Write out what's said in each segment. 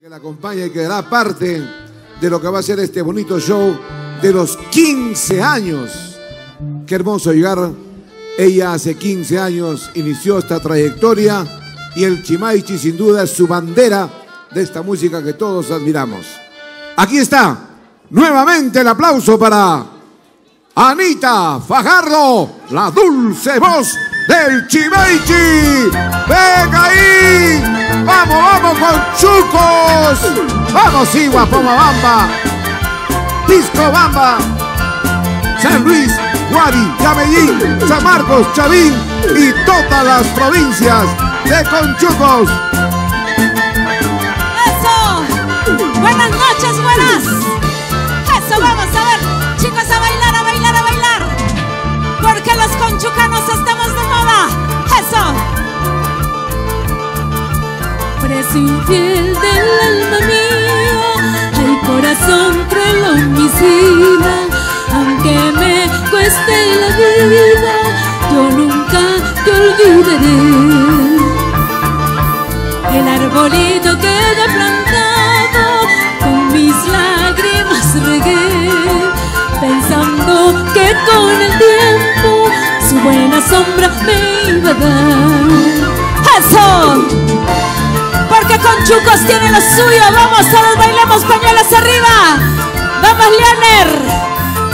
Que la acompaña y que dará parte de lo que va a ser este bonito show de los 15 años. Qué hermoso llegar. Ella hace 15 años inició esta trayectoria y el Chimaichi sin duda es su bandera de esta música que todos admiramos. Aquí está, nuevamente el aplauso para Anita Fajardo, la dulce voz del Chimaichi. ¡Venga ahí! ¡Vamos, vamos con Chucos! ¡Vamos, Igua, Pomabamba, Pisco Bamba, San Luis, Guari, Yamellín, San Marcos, Chavín y todas las provincias de Conchucos! ¡Eso! ¡Buenas noches, buenas! ¡Eso, vamos a ver! Chicos, a bailar, a bailar, a bailar. Porque los conchucanos estamos de moda. ¡Eso! Preso infiel del alma mía, al corazón que lo homicida. Aunque me cueste la vida, yo nunca te olvidaré. El arbolito que he plantado, con mis lágrimas regué, pensando que con el tiempo su buena sombra me iba a dar. ¡Eso! Porque Conchucos tiene lo suyo. Vamos, todos bailemos, pañuelos arriba. Vamos, Leoner.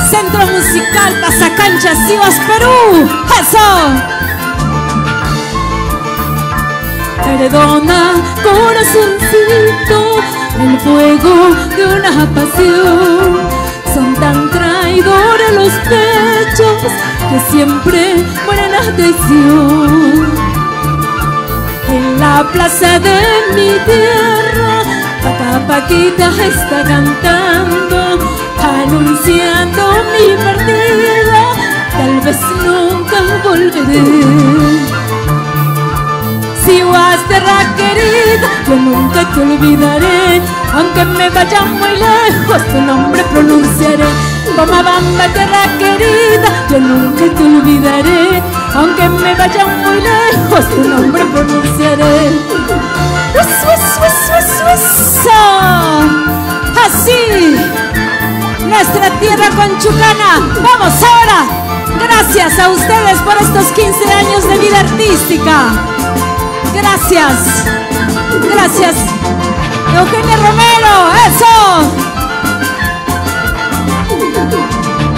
Centro Musical Tazacancha, Sivas, Perú. ¡Eso! Perdona, corazoncito, el fuego de una pasión. Son tan traidores los pechos que siempre mueren a traición. En la plaza de mi tierra, Paca Paquita está cantando, anunciando mi partida. Tal vez nunca volveré. Si vas tierra querida, yo nunca te olvidaré. Aunque me vaya muy lejos, tu nombre pronunciaré. Pomabamba, tierra querida, yo nunca te olvidaré. Aunque me vaya muy lejos, tu nombre pronunciaré. Así, nuestra tierra conchucana. Vamos ahora. Gracias a ustedes por estos 15 años de vida artística. Gracias. Gracias. Eugenia Romero, eso.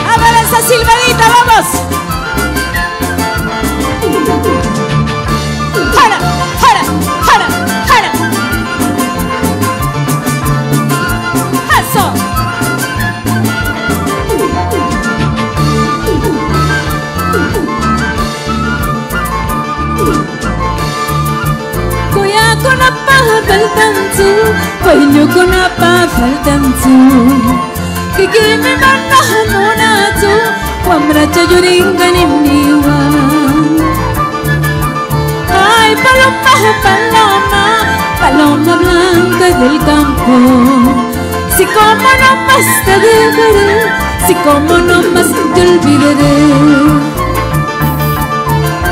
A ver esa silbadita, vamos. ¡Jara, jara, jara, jara! ¡Eso! Kuya ko na pahaltansu, pahinyo ko na pahaltansu. Kikimi man na hamunatu, wamracha yuringan imniwan. Ay, paloma, paloma, paloma blanca del campo. Si como no más te dejaré, si como no más te olvidaré.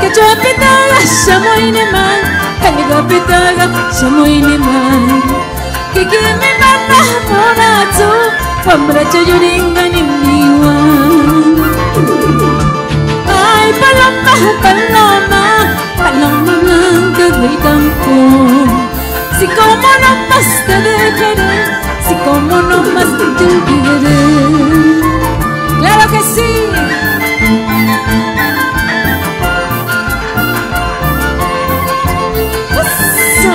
Que yo pitaga, shamoy ni man, que yo pitaga, shamoy ni man. Que me manda morazo, wamracha yuringa ni miwan. Ay, paloma, paloma, paloma blanca del campo. Si como no más te dejaré, si como no más te olvidaré. ¡Claro que sí! ¡Eso!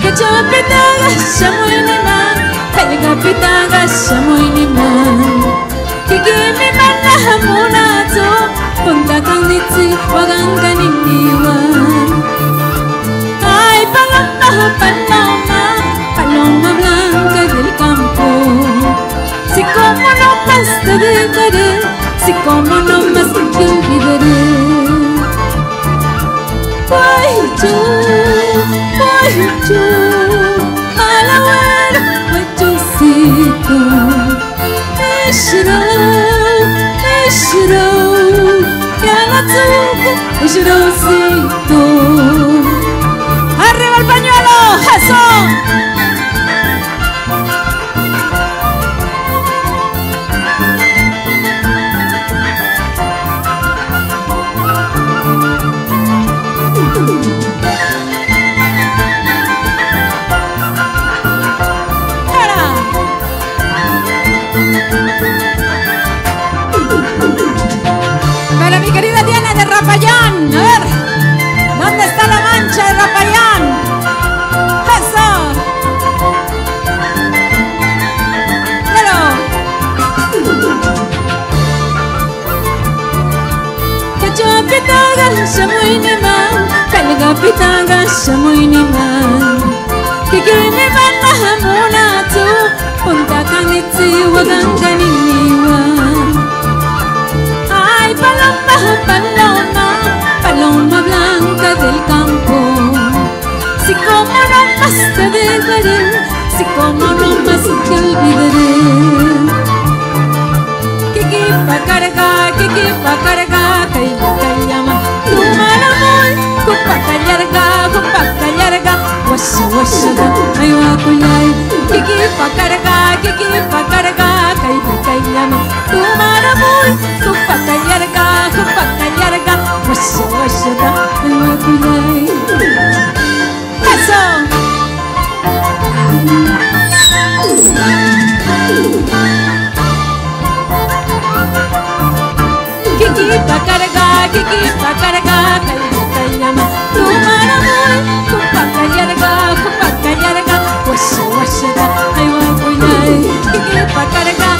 Que yo pitaga, shamoy ni man, que pitaga, shamoy ni man. Kikimi mana hamunato, punta kang nitsi, wagang kaniniwan. Ay, paloma, paloma, paloma blanca del campo. Si como no más te dejaré, si como no más te olvidaré. Voy yo, a la buena, huechocito. Ishiro, Ishiro, Yamazuko, Ishiro, bonito. ¡Arriba el pañuelo! ¡Eso! Para mi querida Diana de Rapayán, a ver, ¿dónde está la mancha de Rapayán? ¡Eso! ¡Pero! Kachapitaga shamoy naman, kalagapitaga shamoy naman. Kikiniman na hamuna tu, punta kanitsi wagang kaniniwan. Ay, paloma, paloma, paloma blanca del campo. Si como no más te dejaré, si como no más te olvidaré. Kiki pa carga, kayama. Tu malamoy, kupa callarga, washa washa da, ay wa kuyay. Kiki pa carga, kayama. Tu malamoy, kupa callarga, washa washa da, ay wa kuyay. Eso. Kiki pa carga, kayama. Tu malamoy, kupa callarga, washa washa da, ay wa kuyay. Kiki pa carga,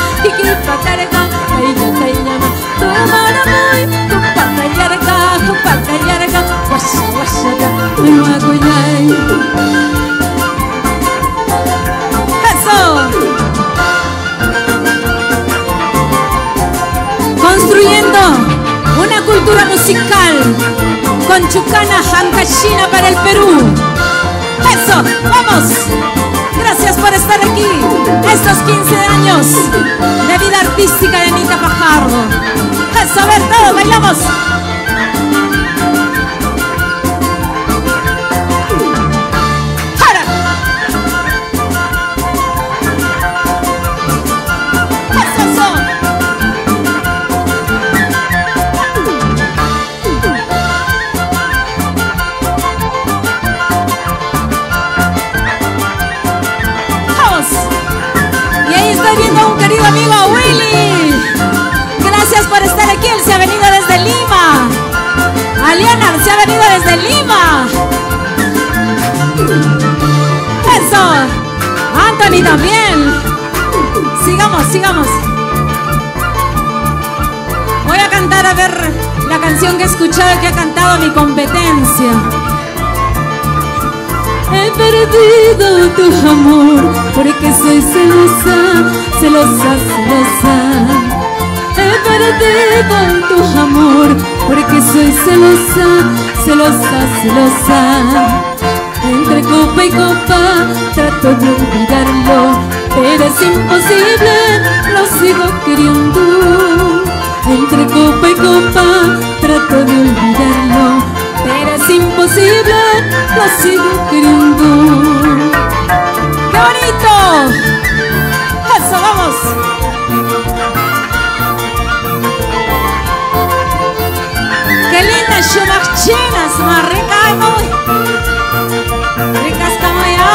kayama. Tu malamoy, kupa callarga, washa washa da, ay wa kuyay. Eso. Construyendo una cultura musical con Chucana Hankashina para el Perú. Eso, vamos. Gracias por estar aquí. Estos 15 años de vida artística de Anita Fajardo. Eso, a ver, todos bailamos. ¡Para! Eso. Y ahí estoy viendo a un querido amigo, Willy. Gracias por estar aquí. Él se ha venido desde Lima. A Leonard se ha venido desde Lima. Eso. Anthony también. Sigamos. Voy a cantar a ver la canción que he escuchado y que ha cantado mi competencia. He perdido tu amor porque soy celosa. He perdido tu amor porque soy celosa. Entre copa y copa trato de olvidarlo, pero es imposible, lo sigo queriendo. Entre copa y copa trato de olvidarlo, pero es imposible, lo sigo queriendo. ¡Qué bonito! ¡Eso, vamos! ¡Qué lindas chumachinas, más ricas, muy ricas como yo!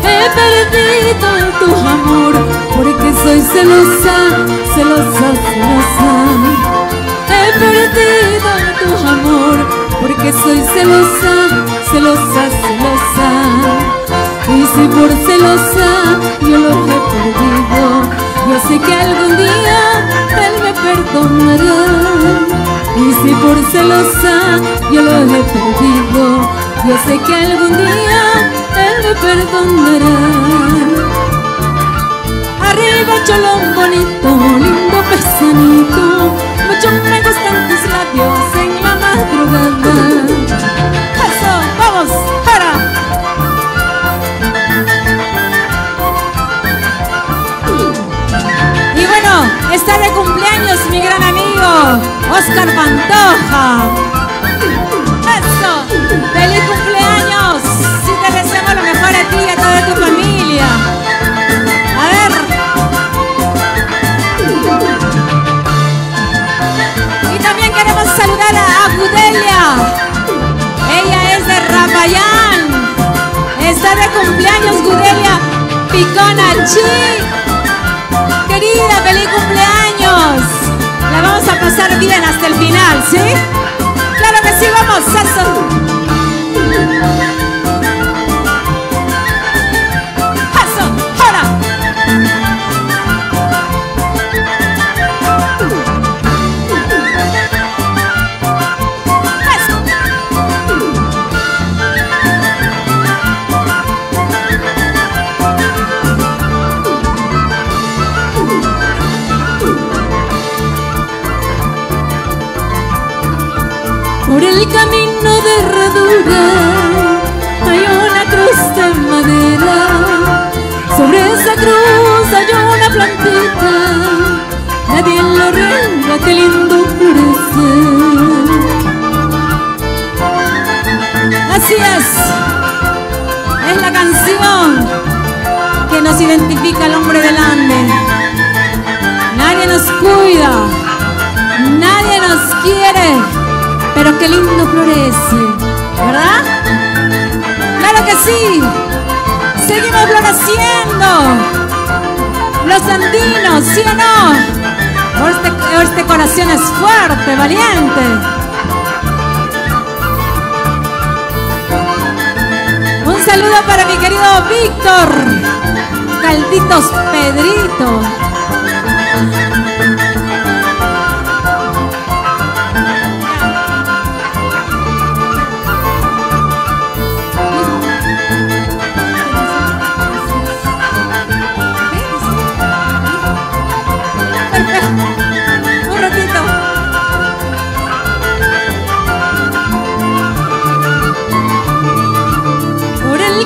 He perdido tu amor porque soy celosa. He perdido tu amor porque soy celosa. Y si por celosa yo lo he perdido, yo sé que algún día él me perdonará. Y si por celosa yo lo he perdido, yo sé que algún día él me perdonará. Arriba cholón bonito, lindo pesanito, mucho me gusta César Pantoja. Eso, feliz cumpleaños. Si te deseamos lo mejor a ti y a toda tu familia. A ver. Y también queremos saludar a Gudelia. Ella es de Rapayán. Está de cumpleaños Gudelia Piconachi. Querida, feliz cumpleaños. La vamos a pasar bien hasta el final, ¿sí? Claro que sí, vamos, eso. Eso, ahora. Por el camino de herradura hay una cruz de madera. Sobre esa cruz hay una plantita. Nadie lo rega, qué lindo florece. Así es la canción que nos identifica al hombre del Ande. Nadie nos cuida, nadie nos quiere, pero qué lindo florece, ¿verdad? ¡Claro que sí! ¡Seguimos floreciendo! Los andinos, ¿sí o no? Este corazón es fuerte, valiente. Un saludo para mi querido Víctor Calditos Pedrito.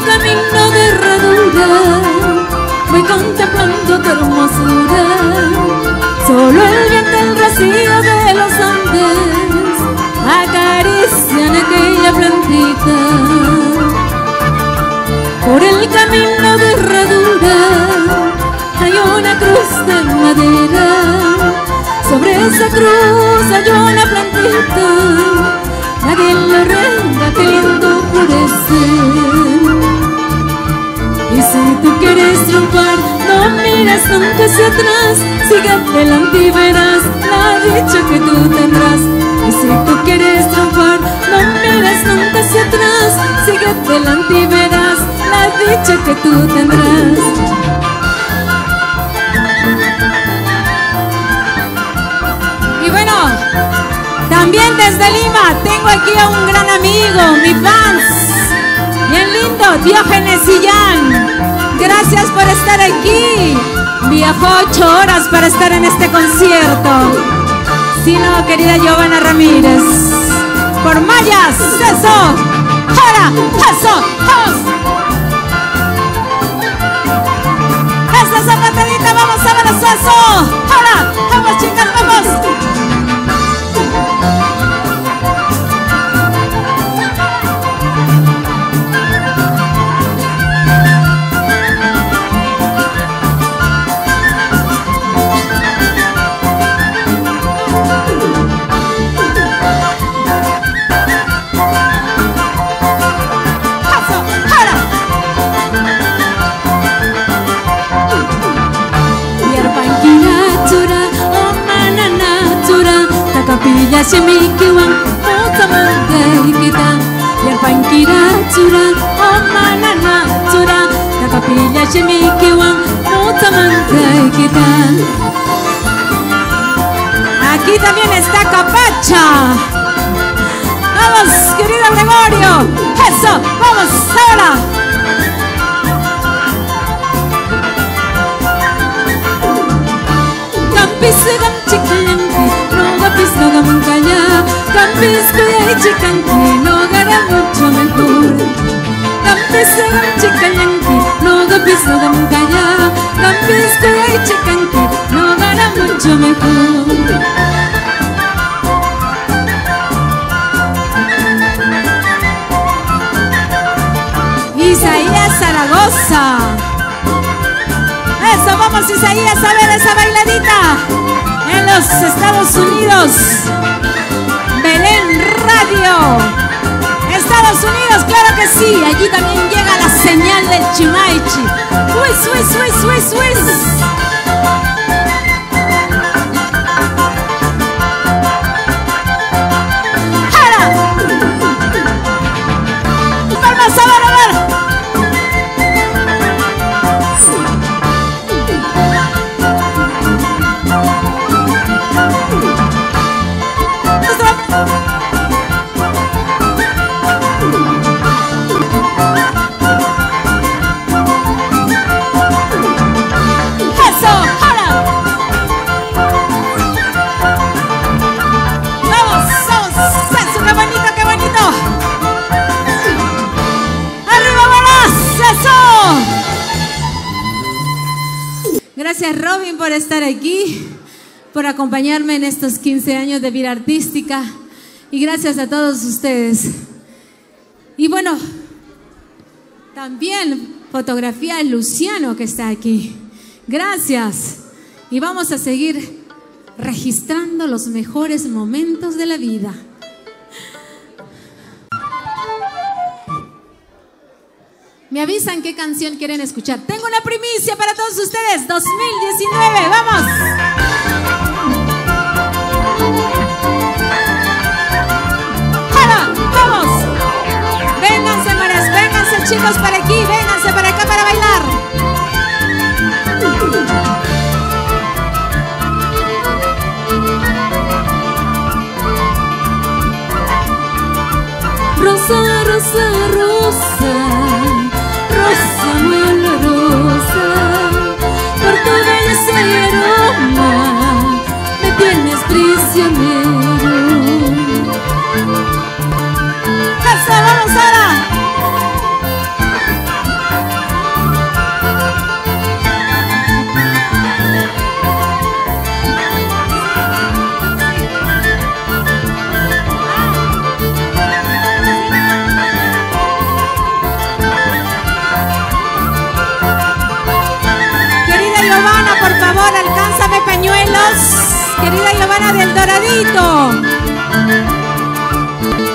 Camino de herradura voy contemplando tu hermosura. Solo el viento, el rocío de los Andes acarician aquella plantita. Por el camino de herradura hay una cruz de madera. Sobre esa cruz hay una plantita. Nadie lo rega, qué lindo florece. Y si tú quieres triunfar, no mires nunca hacia atrás. Sigue adelante y verás la dicha que tú tendrás. Y si tú quieres triunfar, no mires nunca hacia atrás. Sigue adelante y verás la dicha que tú tendrás. Y bueno, también desde Lima tengo aquí a un gran amigo, mi fans. Bien lindo, Diógenes Sillán. Gracias por estar aquí. Viajó 8 horas para estar en este concierto. Si no, querida Giovanna Ramírez. Por Mayas, eso. Ahora, eso, vamos. Esta zapatadita, vamos a ver eso. Ahora, vamos chicas, vamos. Kapilla shemikiwan motamangay kita. Yarpankira tsura omanana tsura. Kapilla shemikiwan motamangay kita. Aquí también está Capacha. Vamos, querido Gregorio. Eso, vamos, ahora. Kampisegam chikayanki, nogam kaya. Kampisegam chikanki, nogara mucho mejor. Kampisegam chikayanki, nogam kaya. Kampisegam chikanki, nogara mucho mejor. Vamos, Isaías, a ver esa bailadita en los Estados Unidos. Belén Radio, Estados Unidos, claro que sí. Allí también llega la señal del Chimaichi. Gracias, Robin, por estar aquí, por acompañarme en estos 15 años de vida artística, y gracias a todos ustedes. Y bueno, también fotografía de Luciano, que está aquí. Gracias. Y vamos a seguir registrando los mejores momentos de la vida. Me avisan qué canción quieren escuchar. Tengo una primicia para todos ustedes. 2019, ¡vamos! ¡Hala! ¡Vamos! Vénganse, mares, vénganse, chicos, para aquí. Vénganse para acá para bailar. Rosa, rosa, rosa, rosa muy olorosa, por tu belleza y aroma me tienes prisionero. ¡Eso, vamos ahora! Alcánzame pañuelos, querida Giovanna del Doradito.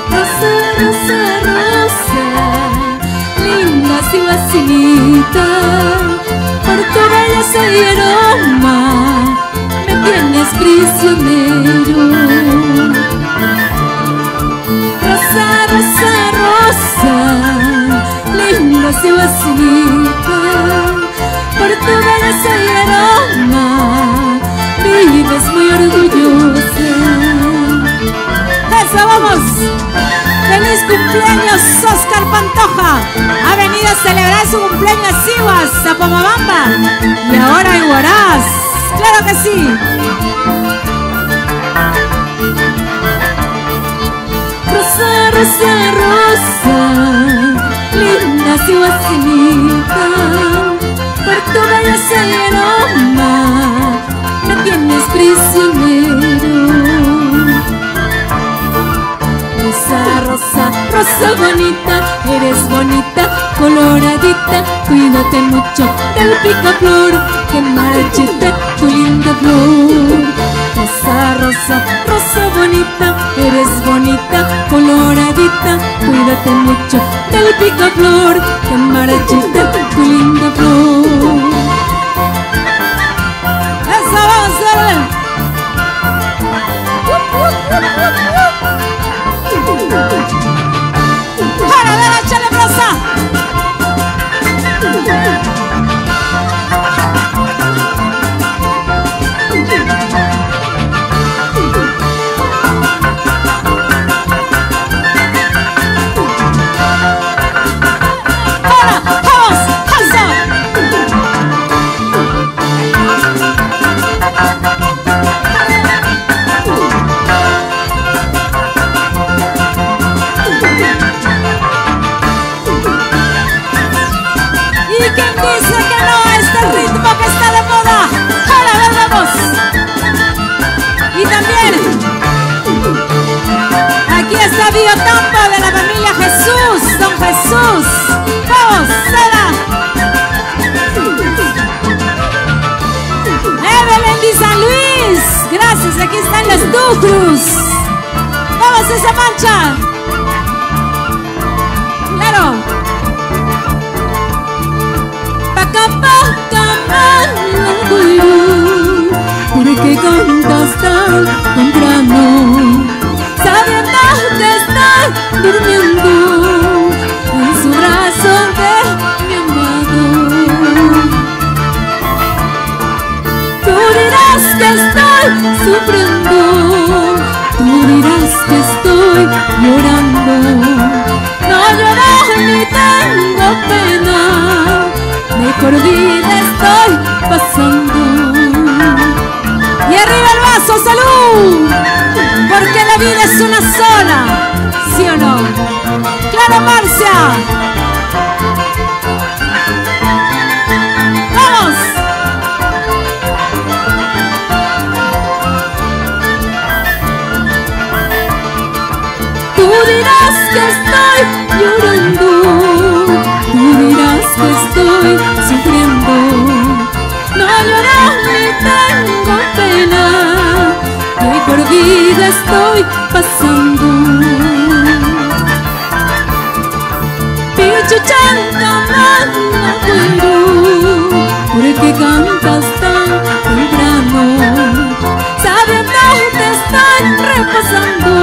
Rosa, rosa, rosa, linda Sibacinita, por tu belleza y aroma me tienes prisionero. Rosa, rosa, rosa, linda Sibacinita, por tu belleza y aroma vives muy orgullosa. ¡Eso, vamos! ¡Feliz cumpleaños, Oscar Pantoja! Ha venido a celebrar su cumpleaños a Sihuas, a Pomabamba, y ahora en Huaraz. ¡Claro que sí! Rosa, rosa, rosa, linda Sihuacinita, por tu belleza y aroma me tienes prisionero. Rosa, rosa, rosa bonita, eres bonita, coloradita, cuídate mucho del picaflor que marchita tu linda flor. Rosa, rosa, rosa bonita, eres bonita, coloradita, cuídate mucho del picaflor que marchita tu linda flor. ¡Eso, vamos a ver! ¡Para ver, échale brasa! Biotampo de la familia Jesús, don Jesús. Vamos, Sara. aquí están las Tucruz. Vamos esa mancha. Claro. ¿Por qué cantas tan temprano? Sabiendo que estás durmiendo en su brazo de mi amado. Tú dirás que estoy sufriendo, tú dirás que estoy llorando. No lloro ni tengo pena, mejor vida estoy pasando. Y arriba el vaso, salud, porque la vida es una sola, ¿sí o no? ¡Claro, Marcia! ¡Vamos! Tú dirás que estoy llorando, tú dirás que estoy sufriendo. No lloro ni tengo pena, mejor vida estoy pasando. Pichuchanta manda cuento, ¿por qué cantas tan temprano? Sabiendo que están repasando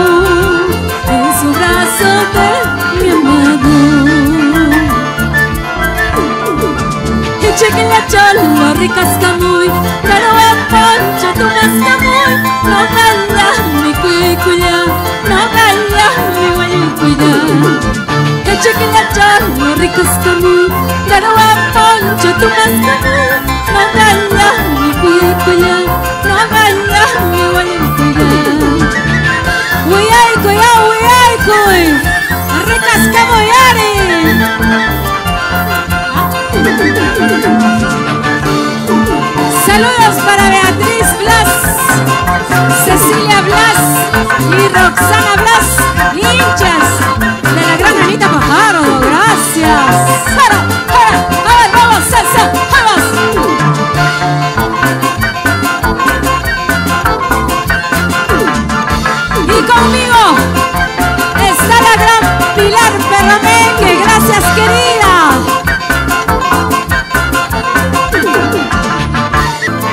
en su brazo de mi amado. Y chiquilla cholo, ricas camuy, pero a poncho tu más camuy. No calla mi cuicuya, no calla mi guayucuya. Y chiquilla cholo, ricas camuy, pero a poncho tu más camuy. No calla mi cuicuya, no calla mi guayucuya. Uyay cuy, ricas camuyari. Saludos para Beatriz Blas, Cecilia Blas y Roxana Blas, hinchas de la gran Anita Fajardo. Gracias. A ver, vamos, salsa, vamos. Y conmigo está la gran Pilar Perromeque. Gracias, querida.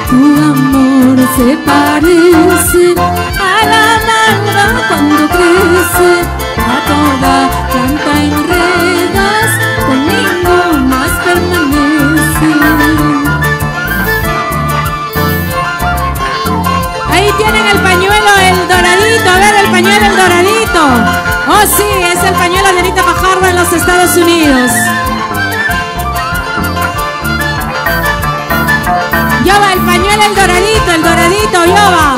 Tu amor se parece a la malva cuando crece, a toda planta enredas, conmigo más permanece. Ahí tienen el pañuelo, el doradito, a ver el pañuelo, el doradito. Oh sí, es el pañuelo de Anita Fajardo en los Estados Unidos. Yoba, el pañuelo, el doradito, Yoba.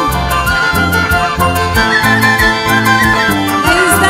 Ahí está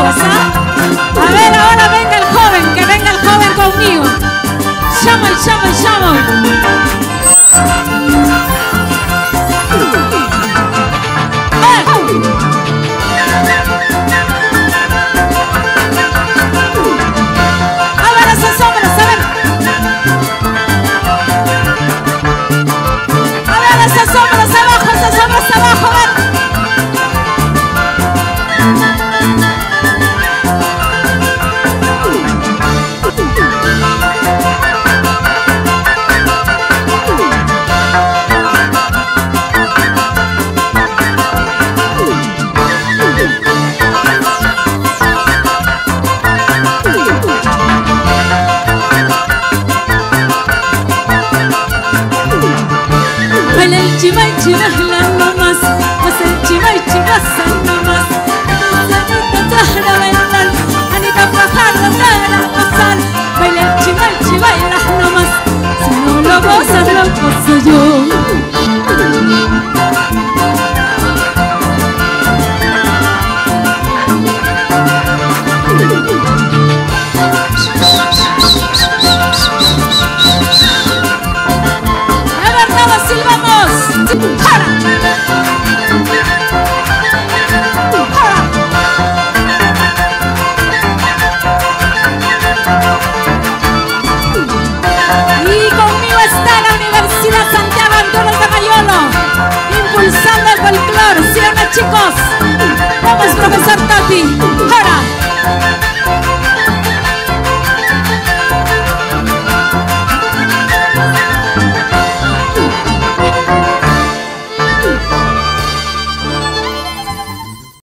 todos, ¿ah? A ver, ahora venga el joven, que venga el joven conmigo. Llamo y llamo y llamo. A ver esos hombres, a ver. A ver esos hombres abajo, esos hombres abajo, a ver. Baila el chimay chimay nomás, pues el chimay chimay nomás. Anita bailar, Anita Fajardo para pasar. Baila el chimay chimay nomás, si no lo gozas lo gozo yo. Y conmigo está la Universidad Santiago Antunes de Mayolo, impulsando el folclore, ¿sí o no, chicos? Vamos, profesor Tati. ¡Para!